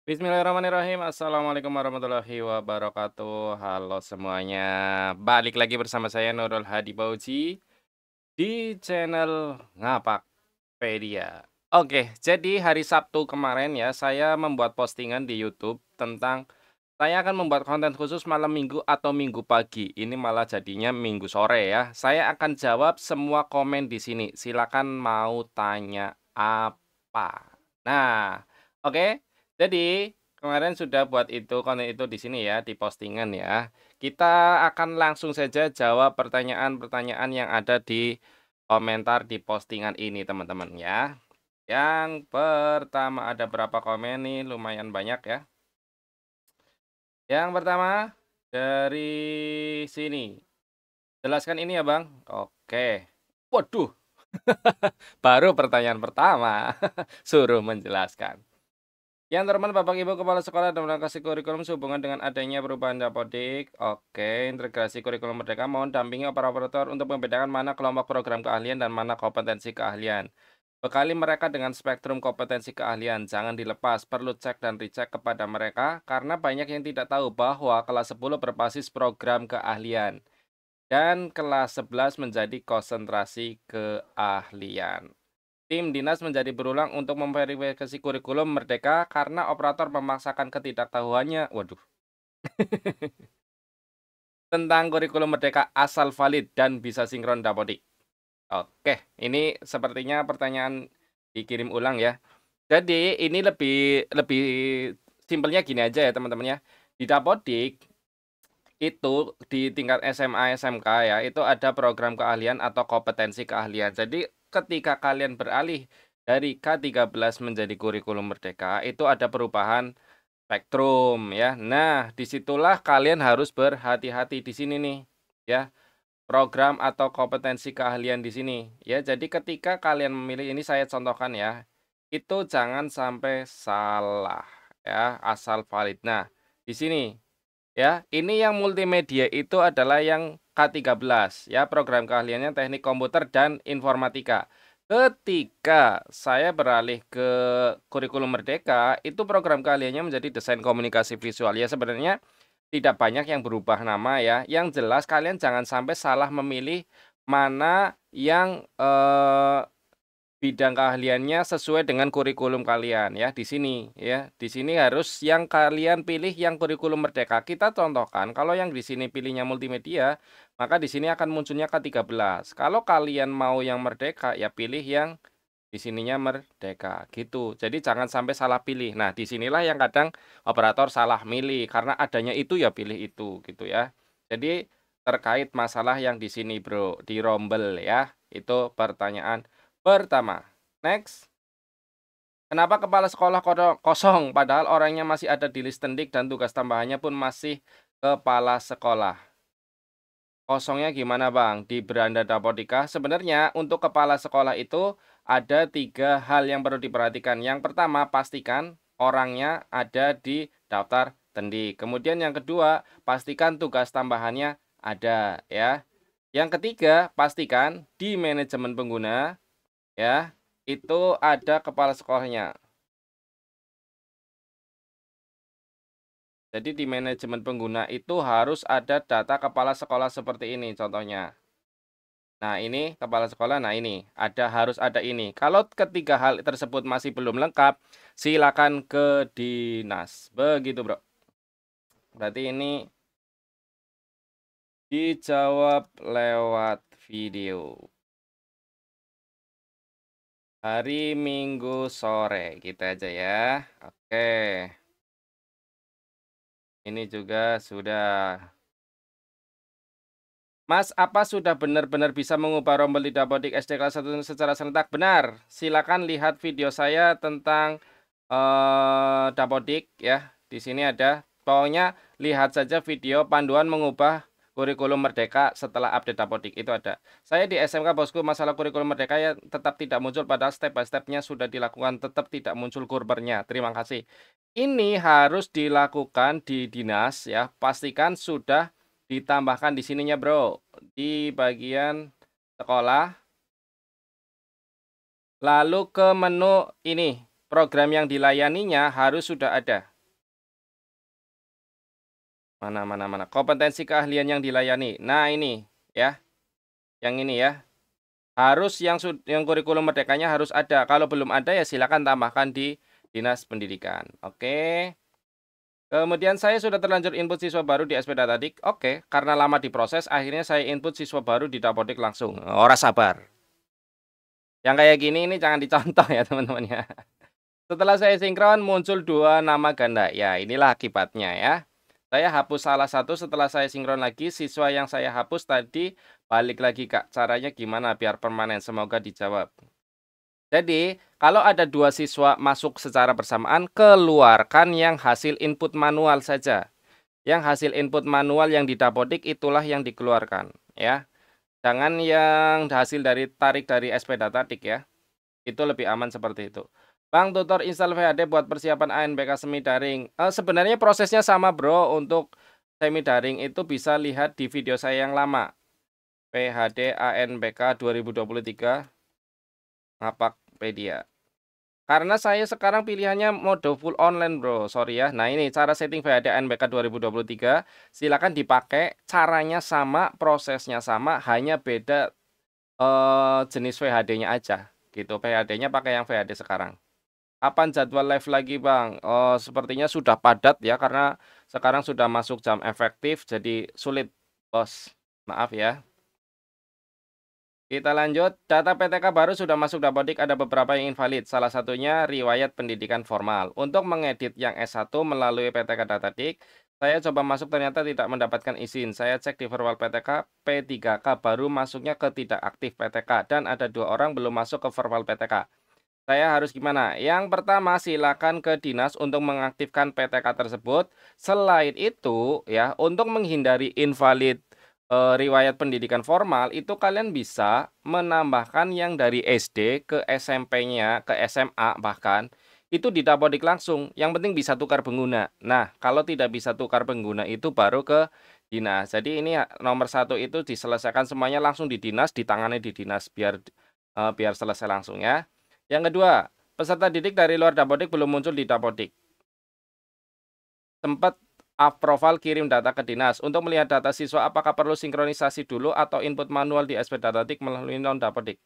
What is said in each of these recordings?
Bismillahirrahmanirrahim. Assalamualaikum warahmatullahi wabarakatuh. Halo semuanya. Balik lagi bersama saya Nurul Hadi Bauji di channel Ngapakpedia. Oke, jadi hari Sabtu kemarin ya, saya membuat postingan di YouTube tentang saya akan membuat konten khusus malam Minggu atau Minggu pagi. Ini malah jadinya Minggu sore ya. Saya akan jawab semua komen di sini. Silakan mau tanya apa. Nah, oke. Jadi kemarin sudah buat itu konten itu di sini ya, di postingan ya. Kita akan langsung saja jawab pertanyaan-pertanyaan yang ada di komentar di postingan ini teman-teman ya. Yang pertama ada berapa komen nih? Lumayan banyak ya. Yang pertama dari sini. Jelaskan ini ya Bang. Oke. Waduh, baru pertanyaan pertama. Suruh menjelaskan. Yang terhormat Bapak Ibu Kepala Sekolah dan kasih kurikulum sehubungan dengan adanya perubahan Dapodik. Oke, integrasi kurikulum Merdeka mohon dampingi operator untuk membedakan mana kelompok program keahlian dan mana kompetensi keahlian. Bekali mereka dengan spektrum kompetensi keahlian, jangan dilepas, perlu cek dan recheck kepada mereka karena banyak yang tidak tahu bahwa kelas 10 berbasis program keahlian dan kelas 11 menjadi konsentrasi keahlian. Tim dinas menjadi berulang untuk memverifikasi kurikulum Merdeka karena operator memaksakan ketidaktahuannya. Waduh. Tentang kurikulum Merdeka asal valid dan bisa sinkron Dapodik. Oke, ini sepertinya pertanyaan dikirim ulang ya. Jadi ini lebih lebih simpelnya gini aja ya teman-teman ya. Di Dapodik itu di tingkat SMA, SMK ya, itu ada program keahlian atau kompetensi keahlian. Jadi ketika kalian beralih dari K13 menjadi kurikulum Merdeka, itu ada perubahan spektrum ya. Nah, disitulah kalian harus berhati-hati di sini nih ya. Program atau kompetensi keahlian di sini ya. Jadi ketika kalian memilih ini saya contohkan ya. Itu jangan sampai salah ya, asal valid. Nah, di sini ya, ini yang multimedia itu adalah yang K13 ya, program keahliannya teknik komputer dan informatika. Ketika saya beralih ke kurikulum Merdeka, itu program keahliannya menjadi desain komunikasi visual. Ya sebenarnya tidak banyak yang berubah nama ya. Yang jelas kalian jangan sampai salah memilih mana yang bidang keahliannya sesuai dengan kurikulum kalian ya di sini ya. Di sini harus yang kalian pilih yang kurikulum Merdeka. Kita contohkan kalau yang di sini pilihnya multimedia, maka di sini akan munculnya K13. Kalau kalian mau yang Merdeka ya pilih yang di sininya Merdeka gitu. Jadi jangan sampai salah pilih. Nah, disinilah yang kadang operator salah milih karena adanya itu ya pilih itu gitu ya. Jadi terkait masalah yang di sini Bro, di rombel ya. Itu pertanyaan pertama. Next. Kenapa kepala sekolah kosong padahal orangnya masih ada di list tendik dan tugas tambahannya pun masih kepala sekolah? Kosongnya gimana Bang? Di beranda Dapodik sebenarnya untuk kepala sekolah itu ada 3 hal yang perlu diperhatikan. Yang pertama, pastikan orangnya ada di daftar tendik. Kemudian yang kedua, pastikan tugas tambahannya ada ya. Yang ketiga, pastikan di manajemen pengguna ya, itu ada kepala sekolahnya. Jadi di manajemen pengguna itu harus ada data kepala sekolah seperti ini contohnya. Nah, ini kepala sekolah, nah ini, harus ada ini. Kalau ketiga hal tersebut masih belum lengkap, silakan ke dinas. Begitu, Bro. Berarti ini dijawab lewat video. Hari Minggu sore, gitu aja ya. Oke. Ini juga sudah. Mas, apa sudah benar-benar bisa mengubah rombel di Dapodik SD kelas 1 secara serentak? Benar. Silakan lihat video saya tentang Dapodik ya. Di sini ada. Pokoknya lihat saja video panduan mengubah kurikulum Merdeka setelah update Dapodik itu ada. Saya di SMK Bosku masalah kurikulum Merdeka ya tetap tidak muncul padahal step by step-nya sudah dilakukan tetap tidak muncul kurbernya. Terima kasih. Ini harus dilakukan di dinas ya. Pastikan sudah ditambahkan di sininya Bro, di bagian sekolah, lalu ke menu ini, program yang dilayaninya harus sudah ada. Mana. Kompetensi keahlian yang dilayani. Nah, ini ya. Yang ini ya. Harus yang kurikulum merdekanya harus ada. Kalau belum ada ya silakan tambahkan di Dinas Pendidikan. Oke. Kemudian saya sudah terlanjur input siswa baru di SP Datadik. Oke, karena lama diproses, akhirnya saya input siswa baru di Dapodik langsung. Ora sabar. Yang kayak gini ini jangan dicontoh ya teman-teman ya. Setelah saya sinkron muncul 2 nama ganda. Ya, inilah akibatnya ya. Saya hapus salah satu, setelah saya sinkron lagi, siswa yang saya hapus tadi balik lagi Kak. Caranya gimana biar permanen? Semoga dijawab. Jadi, kalau ada 2 siswa masuk secara bersamaan, keluarkan yang hasil input manual saja. Yang hasil input manual yang di Dapodik itulah yang dikeluarkan ya. Jangan yang hasil tarik dari SP Datadik ya. Itu lebih aman seperti itu. Bang, tutor install VHD buat persiapan ANBK semi daring. Sebenarnya prosesnya sama, Bro. Untuk semi daring itu bisa lihat di video saya yang lama. PHD ANBK 2023 Ngapakpedia. Karena saya sekarang pilihannya mode full online, Bro. Sorry ya. Nah, ini cara setting VHD ANBK 2023. Silakan dipakai. Caranya sama, prosesnya sama, hanya beda jenis VHD-nya aja. Gitu. VHD-nya pakai yang VHD sekarang. Kapan jadwal live lagi, Bang? Sepertinya sudah padat ya, karena sekarang sudah masuk jam efektif, jadi sulit, Bos. Maaf ya. Kita lanjut. Data PTK baru sudah masuk Dapodik, ada beberapa yang invalid. Salah satunya riwayat pendidikan formal. Untuk mengedit yang S1 melalui PTK Datadik, saya coba masuk ternyata tidak mendapatkan izin. Saya cek di verbal PTK, P3K baru masuknya ke tidak aktif PTK. Dan ada 2 orang belum masuk ke verbal PTK. Saya harus gimana? Yang pertama, silakan ke dinas untuk mengaktifkan PTK tersebut. Selain itu, ya, untuk menghindari invalid riwayat pendidikan formal, itu kalian bisa menambahkan yang dari SD ke SMP-nya, ke SMA bahkan, itu di Dapodik langsung. Yang penting bisa tukar pengguna. Nah, kalau tidak bisa tukar pengguna itu baru ke dinas. Jadi ini nomor 1 itu diselesaikan semuanya langsung di dinas, ditangani di dinas biar selesai langsung ya. Yang kedua, peserta didik dari luar Dapodik belum muncul di Dapodik. Tempat approval kirim data ke dinas. Untuk melihat data siswa, apakah perlu sinkronisasi dulu atau input manual di SP Datadik melalui non-Dapodik?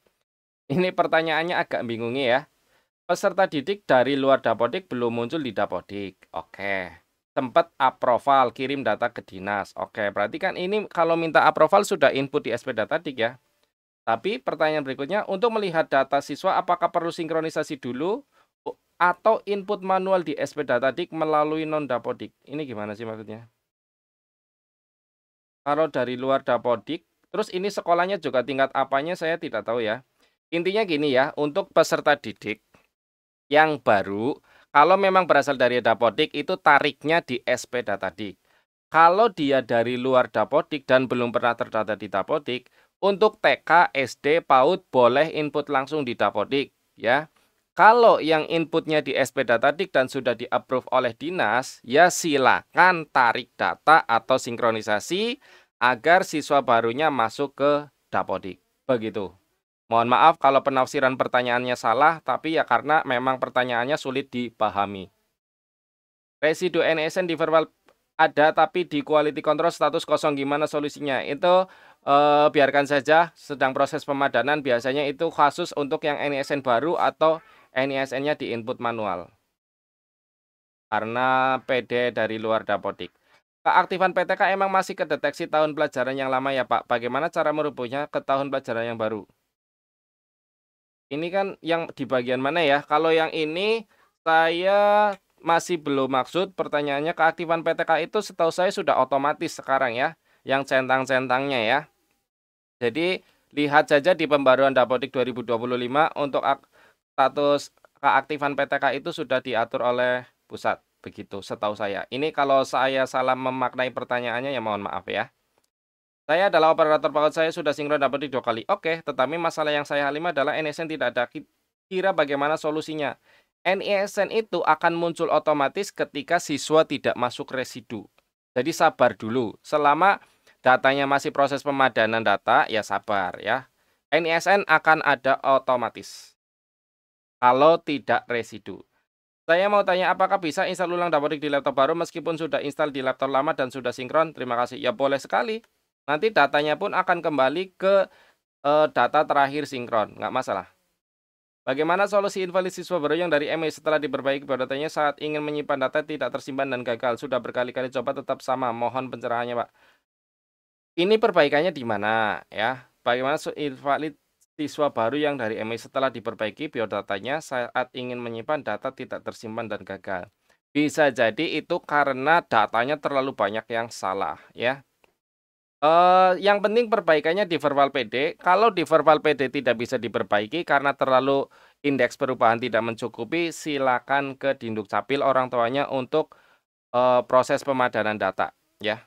Ini pertanyaannya agak bingungi ya. Peserta didik dari luar Dapodik belum muncul di Dapodik. Oke. Tempat approval kirim data ke dinas. Oke, berarti kan ini kalau minta approval sudah input di SP Datadik ya. Tapi pertanyaan berikutnya, untuk melihat data siswa apakah perlu sinkronisasi dulu atau input manual di SP Datadik melalui non-Dapodik? Ini gimana sih maksudnya? Kalau dari luar Dapodik, terus ini sekolahnya juga tingkat apanya saya tidak tahu ya. Intinya gini ya, untuk peserta didik yang baru, kalau memang berasal dari Dapodik itu tariknya di SP Datadik. Kalau dia dari luar Dapodik dan belum pernah terdata di Dapodik, untuk TK, SD, PAUD boleh input langsung di Dapodik ya. Kalau yang inputnya di SP Datadik dan sudah di-approve oleh dinas, ya silakan tarik data atau sinkronisasi agar siswa barunya masuk ke Dapodik. Begitu. Mohon maaf kalau penafsiran pertanyaannya salah, tapi ya karena memang pertanyaannya sulit dipahami. Residu NSN di verbal ada tapi di quality control status kosong, gimana solusinya? Itu biarkan saja, sedang proses pemadanan, biasanya itu khusus untuk yang NISN baru atau NISN-nya di input manual. Karena PD dari luar Dapodik. Keaktifan PTK emang masih kedeteksi tahun pelajaran yang lama ya Pak. Bagaimana cara merubahnya ke tahun pelajaran yang baru? Ini kan yang di bagian mana ya? Kalau yang ini saya masih belum maksud pertanyaannya, keaktifan PTK itu setahu saya sudah otomatis sekarang ya. Yang centang-centangnya ya. Jadi lihat saja di pembaruan Dapodik 2025 untuk status keaktifan PTK itu sudah diatur oleh pusat. Begitu setahu saya. Ini kalau saya salah memaknai pertanyaannya ya mohon maaf ya. Saya adalah operator PAUD, saya sudah sinkron Dapodik 2 kali. Oke, tetapi masalah yang saya alami adalah NISN tidak ada. Kira bagaimana solusinya? NISN itu akan muncul otomatis ketika siswa tidak masuk residu. Jadi sabar dulu. Selama datanya masih proses pemadanan data, ya sabar ya. NISN akan ada otomatis kalau tidak residu. Saya mau tanya apakah bisa install ulang Dapodik di laptop baru meskipun sudah install di laptop lama dan sudah sinkron? Terima kasih. Ya boleh sekali. Nanti datanya pun akan kembali ke data terakhir sinkron, nggak masalah. Bagaimana solusi invalid siswa baru yang dari email setelah diperbaiki biodatanya saat ingin menyimpan data tidak tersimpan dan gagal? Sudah berkali-kali coba tetap sama. Mohon pencerahannya, Pak. Ini perbaikannya di mana ya? Bagaimana invalid siswa baru yang dari email setelah diperbaiki biodatanya saat ingin menyimpan data tidak tersimpan dan gagal? Bisa jadi itu karena datanya terlalu banyak yang salah ya. Yang penting perbaikannya di Verbal PD. Kalau di Verbal PD tidak bisa diperbaiki karena terlalu indeks perubahan tidak mencukupi, silakan ke Dinduk Capil orang tuanya untuk proses pemadanan data ya.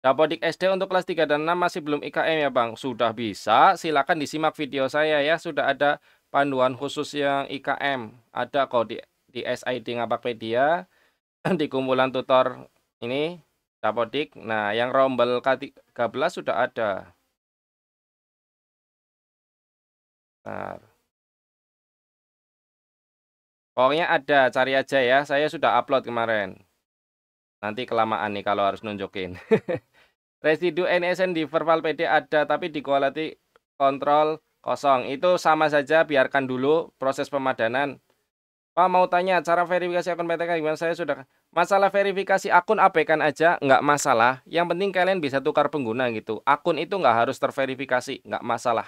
Dapodik SD untuk kelas 3 dan 6 masih belum IKM ya Bang? Sudah bisa, silakan disimak video saya ya. Sudah ada panduan khusus yang IKM. Ada kok di SID Ngapakpedia, di kumpulan tutor ini. Dapodik. Nah, yang rombel K13 sudah ada. Nah, pokoknya ada, cari aja ya. Saya sudah upload kemarin. Nanti kelamaan nih kalau harus nunjukin. Residu NSN di Verbal PD ada, tapi di quality control kosong. Itu sama saja, biarkan dulu proses pemadanan. Pak mau tanya, cara verifikasi akun PTK gimana? Saya sudah. Masalah verifikasi akun abaikan aja, nggak masalah. Yang penting kalian bisa tukar pengguna gitu. Akun itu nggak harus terverifikasi, nggak masalah.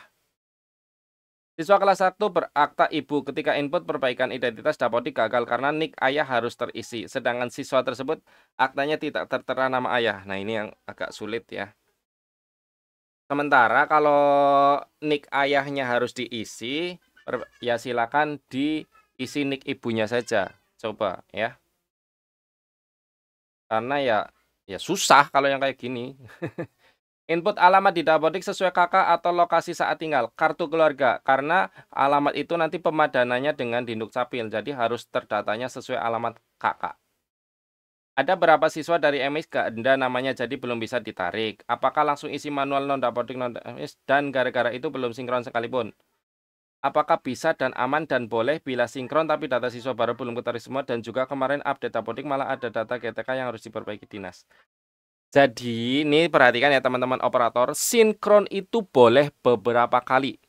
Siswa kelas 1 berakta ibu ketika input perbaikan identitas Dapodik gagal karena nik ayah harus terisi. Sedangkan siswa tersebut aktanya tidak tertera nama ayah. Nah ini yang agak sulit ya. Sementara kalau nik ayahnya harus diisi, ya silakan diisi nik ibunya saja. Coba ya. Karena ya susah kalau yang kayak gini. Input alamat di Dapodik sesuai kakak atau lokasi saat tinggal, kartu keluarga. Karena alamat itu nanti pemadanannya dengan Dinduk Capil, jadi harus terdatanya sesuai alamat kakak. Ada berapa siswa dari MIS ganda namanya jadi belum bisa ditarik. Apakah langsung isi manual non Dapodik non MIS dan gara-gara itu belum sinkron sekalipun? Apakah bisa dan aman dan boleh bila sinkron tapi data siswa baru belum ketarik semua dan juga kemarin update Dapodik malah ada data GTK yang harus diperbaiki dinas. Jadi, ini perhatikan ya teman-teman operator, sinkron itu boleh beberapa kali.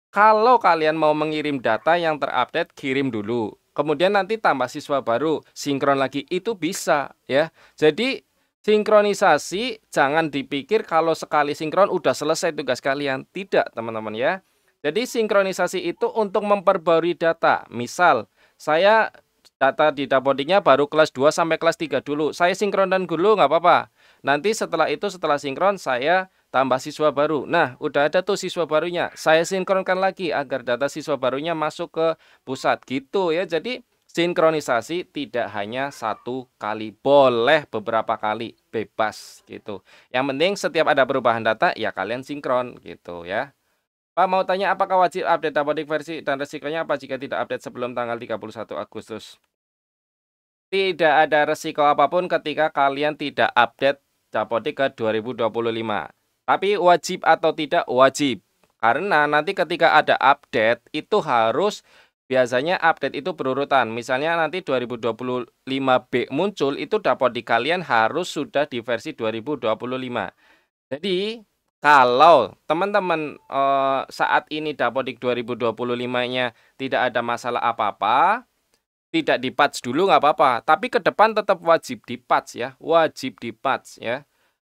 Kalau kalian mau mengirim data yang terupdate, kirim dulu. Kemudian nanti tambah siswa baru, sinkron lagi, itu bisa ya. Jadi, sinkronisasi jangan dipikir kalau sekali sinkron udah selesai tugas kalian. Tidak, teman-teman ya. Jadi, sinkronisasi itu untuk memperbarui data. Misal, saya data di Dapodiknya baru kelas 2 sampai kelas 3 dulu. Saya sinkronkan dulu nggak apa-apa. Nanti setelah itu, setelah sinkron, saya tambah siswa baru. Nah, udah ada tuh siswa barunya. Saya sinkronkan lagi agar data siswa barunya masuk ke pusat. Gitu ya. Jadi, sinkronisasi tidak hanya satu kali. Boleh beberapa kali. Bebas gitu. Yang penting setiap ada perubahan data, ya kalian sinkron gitu ya. Pak mau tanya apakah wajib update Dapodik versi dan resikonya apa jika tidak update sebelum tanggal 31 Agustus? Tidak ada resiko apapun ketika kalian tidak update Dapodik ke 2025. Tapi wajib atau tidak wajib. Karena nanti ketika ada update itu harus biasanya update itu berurutan. Misalnya nanti 2025B muncul itu Dapodik kalian harus sudah di versi 2025. Jadi kalau teman-teman saat ini Dapodik 2025-nya tidak ada masalah apa-apa, tidak di-patch dulu nggak apa-apa, tapi ke depan tetap wajib di-patch ya, wajib di-patch ya.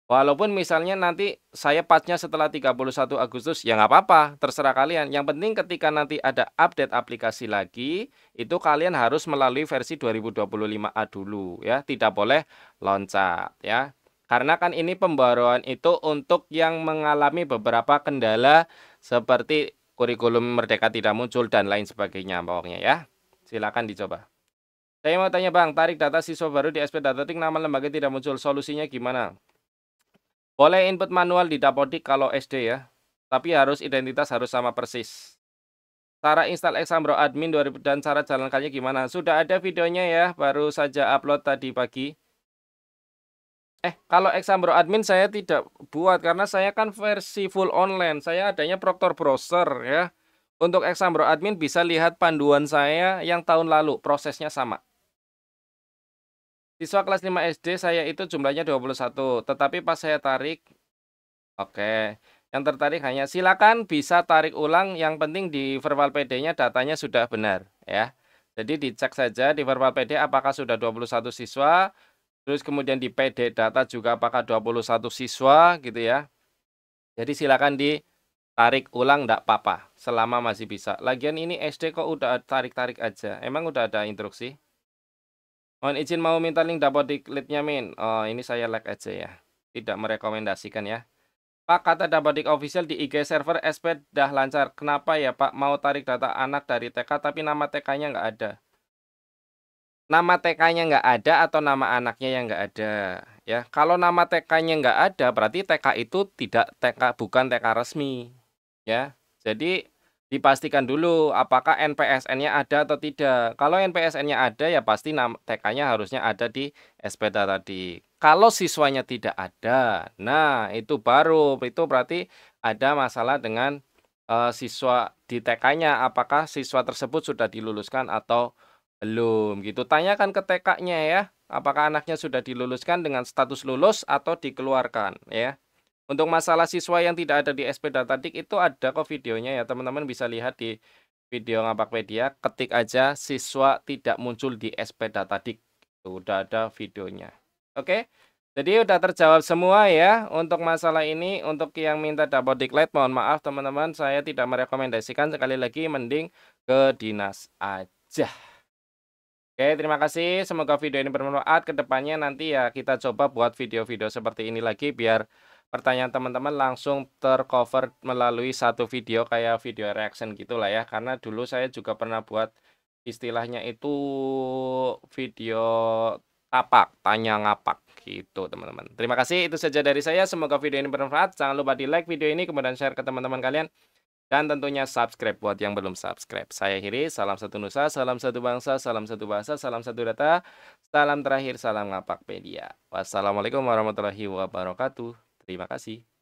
Walaupun misalnya nanti saya patch-nya setelah 31 Agustus, ya nggak apa-apa, terserah kalian. Yang penting ketika nanti ada update aplikasi lagi, itu kalian harus melalui versi 2025A dulu ya, tidak boleh loncat ya. Karena kan ini pembaruan itu untuk yang mengalami beberapa kendala seperti kurikulum Merdeka tidak muncul dan lain sebagainya pokoknya ya. Silakan dicoba. Saya mau tanya Bang, tarik data siswa baru di SP Dapodik nama lembaga tidak muncul, solusinya gimana? Boleh input manual di Dapodik kalau SD ya, tapi identitas harus sama persis. Cara install Exambro Admin 2000 dan cara jalankannya gimana? Sudah ada videonya ya, baru saja upload tadi pagi. Kalau Exambro Admin saya tidak buat karena saya kan versi full online, saya adanya Proctor Browser ya. Untuk exam Bro admin bisa lihat panduan saya yang tahun lalu, prosesnya sama. Siswa kelas 5 SD saya itu jumlahnya 21, tetapi pas saya tarik oke, yang tertarik hanya silakan bisa tarik ulang, yang penting di verbal PD-nya datanya sudah benar, ya. Jadi dicek saja di verbal PD apakah sudah 21 siswa, terus kemudian di PD data juga apakah 21 siswa, gitu ya. Jadi silakan ditarik ulang ndak apa-apa, selama masih bisa. Lagian ini SD kok udah tarik-tarik aja, emang udah ada instruksi? Mohon izin mau minta link Dapodik Lead-nya, Min. Oh, ini saya like aja ya, tidak merekomendasikan ya. Pak, kata Dapodik Official di IG server SP dah lancar. Kenapa ya Pak, mau tarik data anak dari TK tapi nama TK-nya nggak ada? Nama TK-nya nggak ada atau nama anaknya yang nggak ada? Ya, kalau nama TK-nya nggak ada, berarti TK itu tidak TK, bukan TK resmi. Ya, jadi dipastikan dulu apakah NPSN-nya ada atau tidak. Kalau NPSN-nya ada, ya pasti TK-nya harusnya ada di SPDA tadi. Kalau siswanya tidak ada, nah itu baru, itu berarti ada masalah dengan siswa di TK-nya. Apakah siswa tersebut sudah diluluskan atau belum gitu. Tanyakan ke TK-nya ya, apakah anaknya sudah diluluskan dengan status lulus atau dikeluarkan ya. Untuk masalah siswa yang tidak ada di SP Datadik itu ada kok videonya ya, teman-teman bisa lihat di video Ngapakpedia, ketik aja siswa tidak muncul di SP Datadik. Tuh, udah ada videonya. Oke. Jadi udah terjawab semua ya untuk masalah ini. Untuk yang minta Dapodiklat, mohon maaf teman-teman, saya tidak merekomendasikan, sekali lagi mending ke dinas aja. Oke, terima kasih. Semoga video ini bermanfaat. Kedepannya nanti ya kita coba buat video-video seperti ini lagi biar pertanyaan teman-teman langsung tercover melalui satu video kayak video reaction gitulah ya. Karena dulu saya juga pernah buat istilahnya itu video tapak, tanya ngapak gitu teman-teman. Terima kasih, itu saja dari saya. Semoga video ini bermanfaat. Jangan lupa di like video ini, kemudian share ke teman-teman kalian. Dan tentunya subscribe buat yang belum subscribe. Saya akhiri, salam satu nusa, salam satu bangsa, salam satu bahasa, salam satu data, salam terakhir, salam Ngapakpedia. Wassalamualaikum warahmatullahi wabarakatuh. Terima kasih.